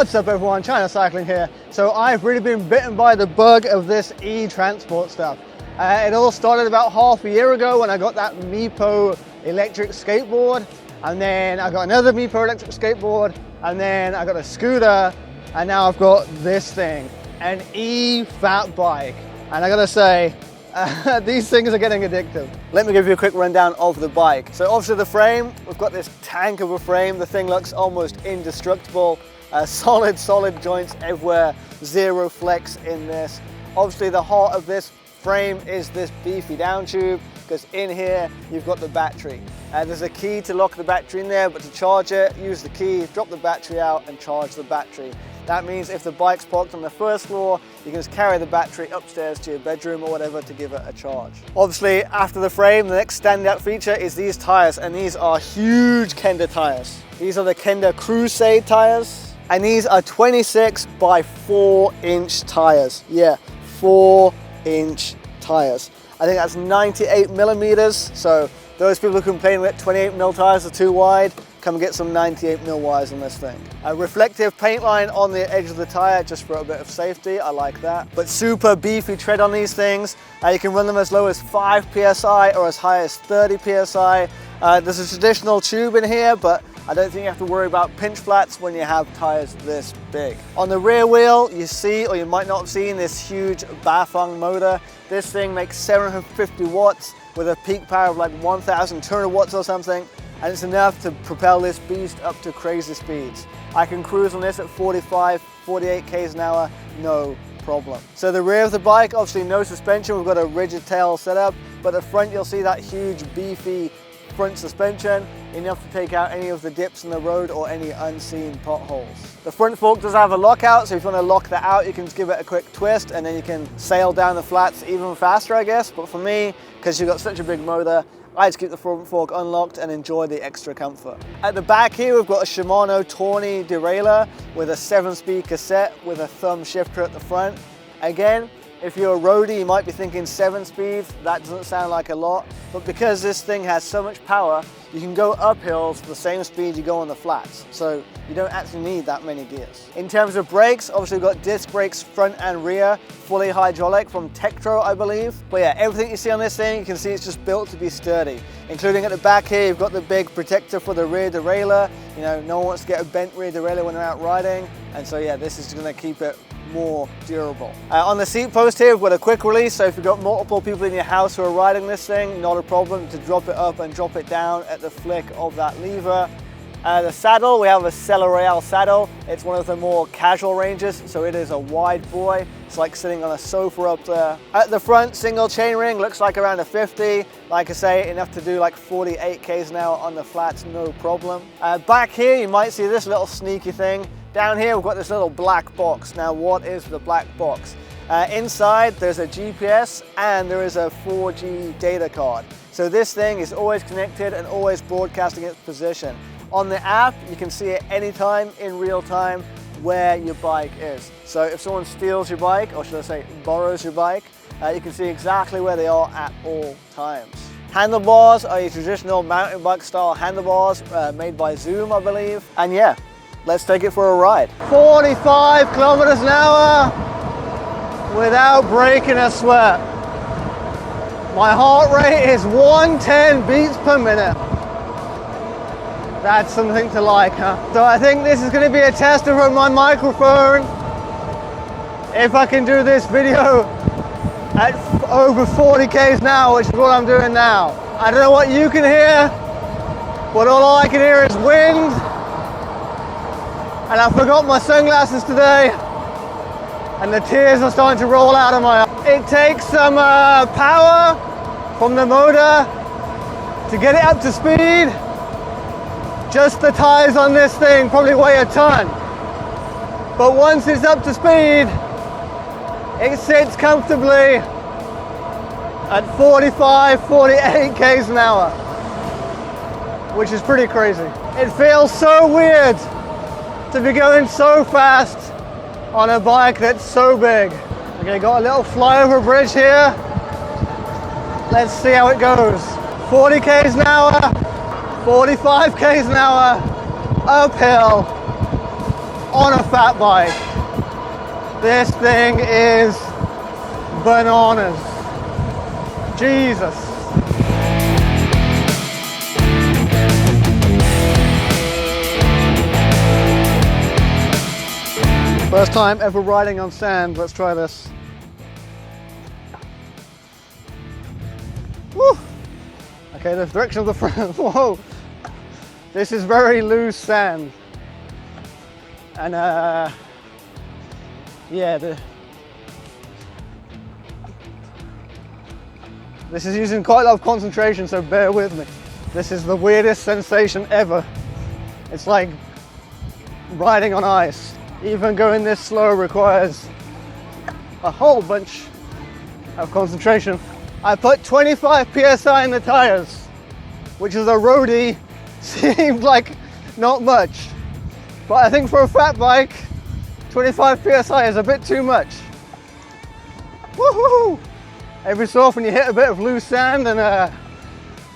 What's up everyone, China Cycling here. So I've really been bitten by the bug of this e-transport stuff. It all started about half a year ago when I got that Meepo electric skateboard, and then I got another Meepo electric skateboard, and then I got a scooter, and now I've got this thing, an e-fat bike. And I gotta say, these things are getting addictive. Let me give you a quick rundown of the bike. So obviously the frame, we've got this tank of a frame. The thing looks almost indestructible. Solid joints everywhere, zero flex in this. Obviously the heart of this frame is this beefy down tube, because in here you've got the battery. There's a key to lock the battery in there, but to charge it, use the key, drop the battery out and charge the battery. That means if the bike's parked on the first floor, you can just carry the battery upstairs to your bedroom or whatever to give it a charge. Obviously, after the frame, the next standout feature is these tires, and these are huge Kenda tires. These are the Kenda Crusade tires, and these are 26 by 4-inch tires. Yeah, 4-inch tires. I think that's 98 millimeters, so those people who complain that 28 mil tires are too wide, come and get some 98 mil wires on this thing. A reflective paint line on the edge of the tire just for a bit of safety, I like that. But super beefy tread on these things. You can run them as low as 5 PSI or as high as 30 PSI. There's a traditional tube in here, but I don't think you have to worry about pinch flats when you have tires this big. On the rear wheel, you see, or you might not have seen, this huge Bafang motor. This thing makes 750 watts with a peak power of like 1,200 watts or something. And it's enough to propel this beast up to crazy speeds. I can cruise on this at 45, 48 k's an hour, no problem. So the rear of the bike, obviously no suspension, we've got a rigid tail setup, but the front you'll see that huge beefy front suspension, enough to take out any of the dips in the road or any unseen potholes. The front fork does have a lockout, so if you want to lock that out, you can just give it a quick twist and then you can sail down the flats even faster, I guess. But for me, because you've got such a big motor, I just keep the front fork unlocked and enjoy the extra comfort. At the back here, we've got a Shimano Tawny derailleur with a 7-speed cassette with a thumb shifter at the front. Again, if you're a roadie, you might be thinking 7 speeds. That doesn't sound like a lot, but because this thing has so much power, you can go up hills the same speed you go on the flats. So you don't actually need that many gears. In terms of brakes, obviously we've got disc brakes front and rear, fully hydraulic from Tektro, I believe. But yeah, everything you see on this thing, you can see it's just built to be sturdy. Including at the back here, you've got the big protector for the rear derailleur. You know, no one wants to get a bent rear derailleur when they're out riding. And so yeah, this is gonna keep it more durable. On the seat post here, we've got a quick release, so if you've got multiple people in your house who are riding this thing, not a problem to drop it up and drop it down at the flick of that lever. The saddle, we have a Sella Royale saddle. It's one of the more casual ranges, so it is a wide boy. It's like sitting on a sofa up there. At the front, single chainring, looks like around a 50. Like I say, enough to do like 48 k's an hour on the flats, no problem. Back here, you might see this little sneaky thing. Down here, we've got this little black box. Now, what is the black box? Inside, there's a GPS and there is a 4G data card. So this thing is always connected and always broadcasting its position. On the app, you can see at any time, in real time, where your bike is. So if someone steals your bike, or should I say borrows your bike, you can see exactly where they are at all times. Handlebars are your traditional mountain bike style handlebars made by Zoom, I believe. And yeah, let's take it for a ride. 45 kilometers an hour without breaking a sweat. My heart rate is 110 beats per minute. That's something to like, huh? So I think this is going to be a test of my microphone. If I can do this video at over 40 k's an hour, which is what I'm doing now. I don't know what you can hear, but all I can hear is wind. And I forgot my sunglasses today, and the tears are starting to roll out of my eyes. It takes some power from the motor to get it up to speed. Just the tires on this thing probably weigh a ton. But once it's up to speed, it sits comfortably at 45, 48 k's an hour, which is pretty crazy. It feels so weird to be going so fast on a bike that's so big. Okay, got a little flyover bridge here. Let's see how it goes. 40 k's an hour, 45 k's an hour, uphill. on a fat bike. This thing is bananas. Jesus. First time ever riding on sand. Let's try this. Woo. Okay, the direction of the front. Whoa. This is very loose sand. And yeah, this is using quite a lot of concentration, so bear with me. This is the weirdest sensation ever. It's like riding on ice. Even going this slow requires a whole bunch of concentration. I put 25 PSI in the tires, which as a roadie seemed like not much. But I think for a fat bike, 25 PSI is a bit too much. Woohoo! Every so often you hit a bit of loose sand and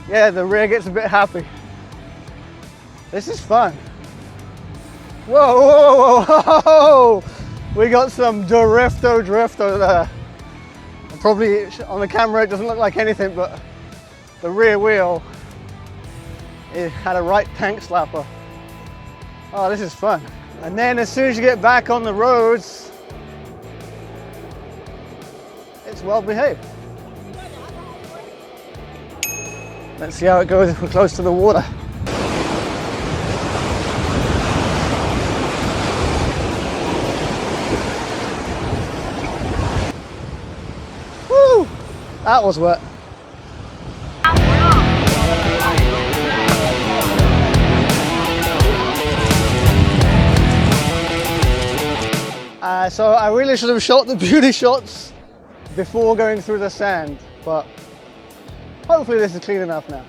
yeah, the rear gets a bit happy. This is fun. Whoa, whoa, whoa, whoa! We got some drifto there. Probably on the camera it doesn't look like anything, but the rear wheel, it had a right tank slapper. Oh, this is fun. And then as soon as you get back on the roads, it's well behaved. Let's see how it goes if we're close to the water. Woo! That was wet. So I really should have shot the beauty shots before going through the sand, but hopefully this is clean enough now.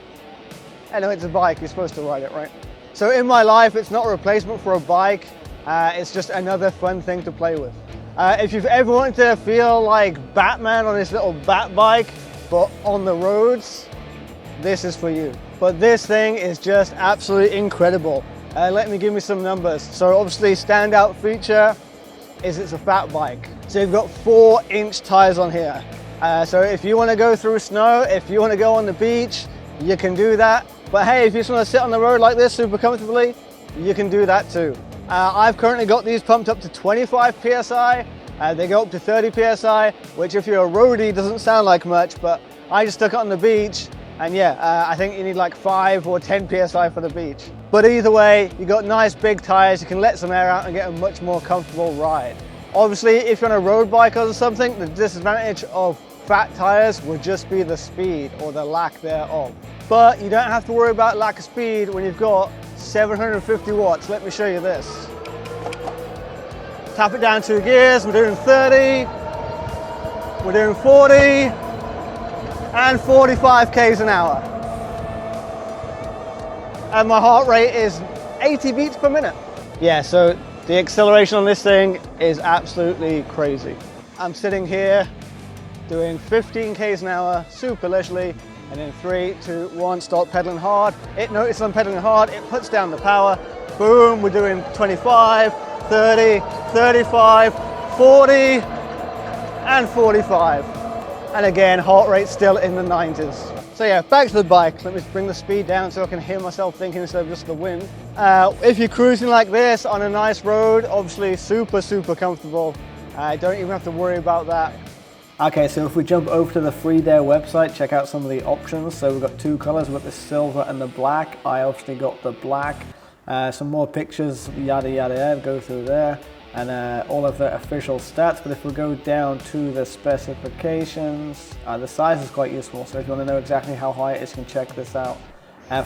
Anyway, it's a bike, you're supposed to ride it, right? So in my life, it's not a replacement for a bike, it's just another fun thing to play with. If you've ever wanted to feel like Batman on this little bat bike, but on the roads, this is for you. But this thing is just absolutely incredible. Let me give me some numbers. So obviously standout feature is it's a fat bike. So you've got 4-inch tires on here. So if you want to go through snow, if you want to go on the beach, you can do that. But hey, if you just want to sit on the road like this super comfortably, you can do that too. I've currently got these pumped up to 25 PSI. They go up to 30 PSI, which if you're a roadie doesn't sound like much, but I just stuck it on the beach. And yeah, I think you need like 5 or 10 PSI for the beach. But either way, you've got nice big tires, you can let some air out and get a much more comfortable ride. Obviously, if you're on a road bike or something, the disadvantage of fat tires would just be the speed or the lack thereof. But you don't have to worry about lack of speed when you've got 750 watts. Let me show you this. Tap it down 2 gears, we're doing 30, we're doing 40, and 45 k's an hour. And my heart rate is 80 beats per minute. Yeah, so the acceleration on this thing is absolutely crazy. I'm sitting here doing 15 k's an hour, super leisurely, and in 3, 2, 1, stop pedaling hard. It notices I'm pedaling hard, it puts down the power. Boom, we're doing 25, 30, 35, 40, and 45. And again, heart rate still in the 90s. So yeah, back to the bike. Let me bring the speed down so I can hear myself thinking instead of just the wind. If you're cruising like this on a nice road, obviously super comfortable. Don't even have to worry about that. Okay, so if we jump over to the Freedare website, check out some of the options. So we've got 2 colors, we've got the silver and the black. I obviously got the black. Some more pictures, yada yada yada, go through there. And all of the official stats. But if we go down to the specifications, the size is quite useful. So if you want to know exactly how high it is, you can check this out.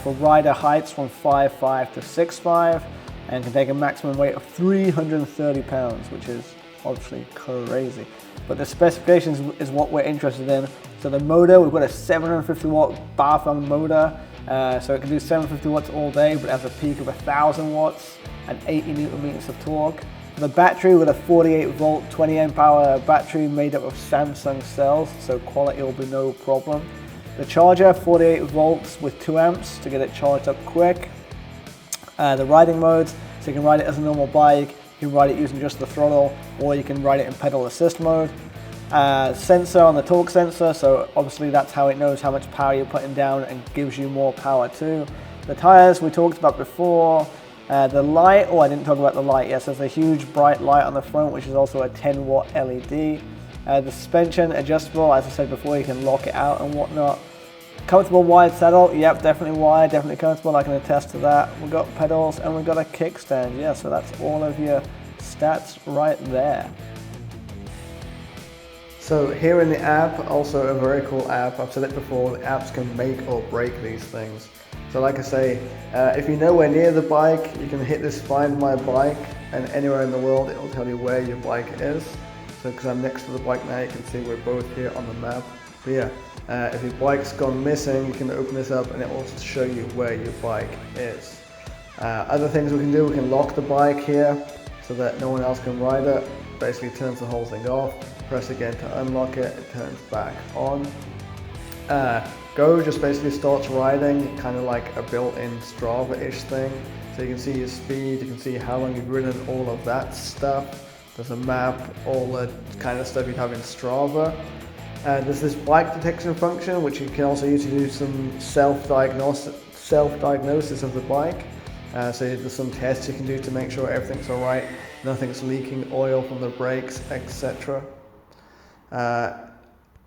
For rider heights from 5'5" to 6'5", and can take a maximum weight of 330 pounds, which is obviously crazy. But the specifications is what we're interested in. So the motor, we've got a 750 watt bar-thumb motor. So it can do 750 watts all day, but it has a peak of 1000 watts and 80 Newton meters of torque. The battery with a 48 volt 20 amp hour battery made up of Samsung cells, so quality will be no problem. The charger, 48 volts with 2 amps to get it charged up quick. The riding modes, so you can ride it as a normal bike, you You can ride it using just the throttle, or you can ride it in pedal assist mode. Sensor on the torque sensor, so obviously that's how it knows how much power you're putting down and gives you more power too. The tires we talked about before. The light, I didn't talk about the light. Yes, there's a huge bright light on the front, which is also a 10-watt LED. The suspension adjustable, as I said before, you can lock it out and whatnot. Comfortable wired saddle, yep, definitely wired, definitely comfortable, I can attest to that. We've got pedals and we've got a kickstand, yeah, so that's all of your stats right there. So here in the app, also a very cool app, I've said it before, the apps can make or break these things. So like I say, if you're nowhere near the bike, you can hit this Find My Bike, and anywhere in the world it will tell you where your bike is. So because I'm next to the bike now, you can see we're both here on the map. But yeah, if your bike's gone missing, you can open this up and it will show you where your bike is. Other things we can do, we can lock the bike here so that no one else can ride it. Basically turns the whole thing off. Press again to unlock it, it turns back on. Go just basically starts riding, kind of like a built-in Strava-ish thing. So you can see your speed, you can see how long you've ridden, all of that stuff. There's a map, all the kind of stuff you'd have in Strava. There's this bike detection function, which you can also use to do some self-diagnosis of the bike. So there's some tests you can do to make sure everything's all right, nothing's leaking oil from the brakes, etc.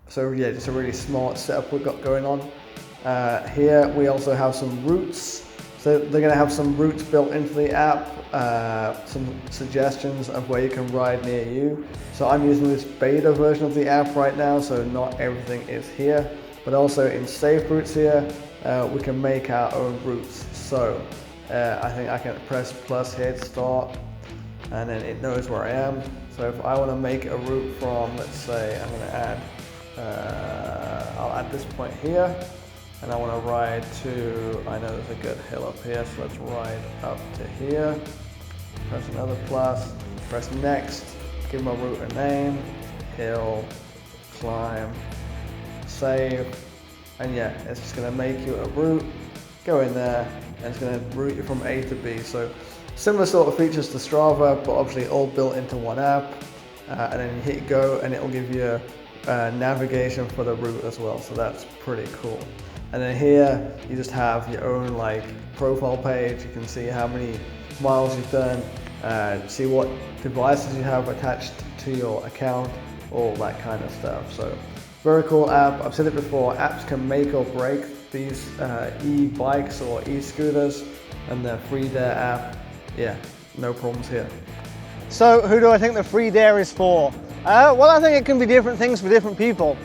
So yeah, just a really smart setup we've got going on. Here we also have some routes. So they're going to have some routes built into the app, some suggestions of where you can ride near you. So I'm using this beta version of the app right now, so not everything is here. But also in safe routes here, we can make our own routes. So I think I can press plus here to start, and then it knows where I am. So if I want to make a route from, let's say I'm going to add, I'll add this point here, and I want to ride to, I know there's a good hill up here, so let's ride up to here. Press another plus, press next, give my route a name, hill, climb, save, and yeah, it's just going to make you a route, go in there, and it's going to route you from A to B. So similar sort of features to Strava, but obviously all built into one app, and then you hit go and it will give you navigation for the route as well, so that's pretty cool. And then here you just have your own like profile page. You can see how many miles you've done, see what devices you have attached to your account, all that kind of stuff. So very cool app. I've said it before, apps can make or break these e-bikes or e-scooters, and the Freedare app, yeah, no problems here. So who do I think the Freedare is for? Well, I think it can be different things for different people.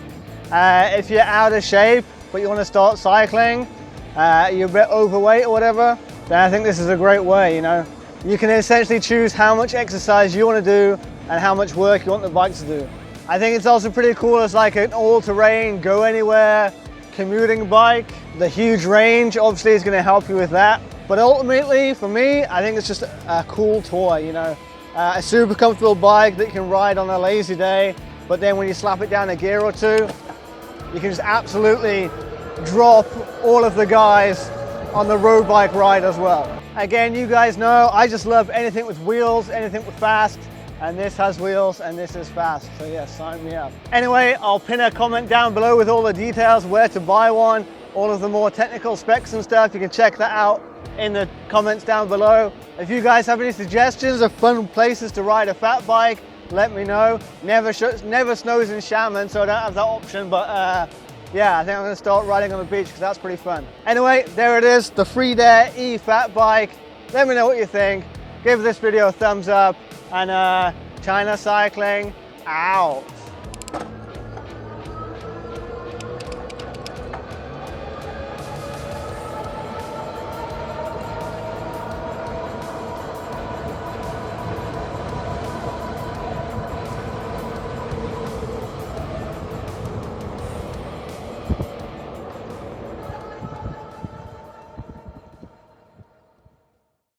If you're out of shape but you want to start cycling, you're a bit overweight or whatever, then I think this is a great way, you know. You can essentially choose how much exercise you want to do and how much work you want the bike to do. I think it's also pretty cool as like an all-terrain, go anywhere commuting bike. The huge range obviously is going to help you with that. But ultimately, for me, I think it's just a cool toy, you know. A super comfortable bike that you can ride on a lazy day, but then when you slap it down a gear or two, you can just absolutely drop all of the guys on the road bike ride as well. Again, you guys know, I just love anything with wheels, anything with fast, and this has wheels and this is fast, so yeah, sign me up. Anyway, I'll pin a comment down below with all the details, where to buy one, all of the more technical specs and stuff. You can check that out in the comments down below. If you guys have any suggestions of fun places to ride a fat bike, let me know. Never snows in Shaman, so I don't have that option, but yeah, I think I'm going to start riding on the beach because that's pretty fun. Anyway, there it is, the Freedare E fat bike. Let me know what you think. Give this video a thumbs up, and China Cycling out.